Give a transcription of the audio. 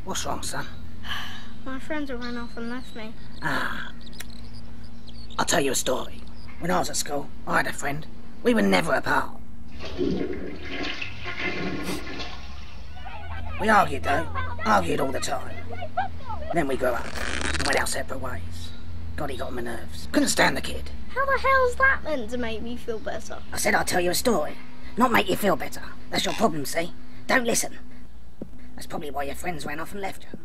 What's wrong, son? My friends have run off and left me. Ah. I'll tell you a story. When I was at school, I had a friend. We were never apart. We argued, though. Argued all the time. Then we grew up and went our separate ways. God, he got on my nerves. Couldn't stand the kid. How the hell's that meant to make me feel better? I said I'd tell you a story, not make you feel better. That's your problem, see? Don't listen. That's probably why your friends ran off and left you.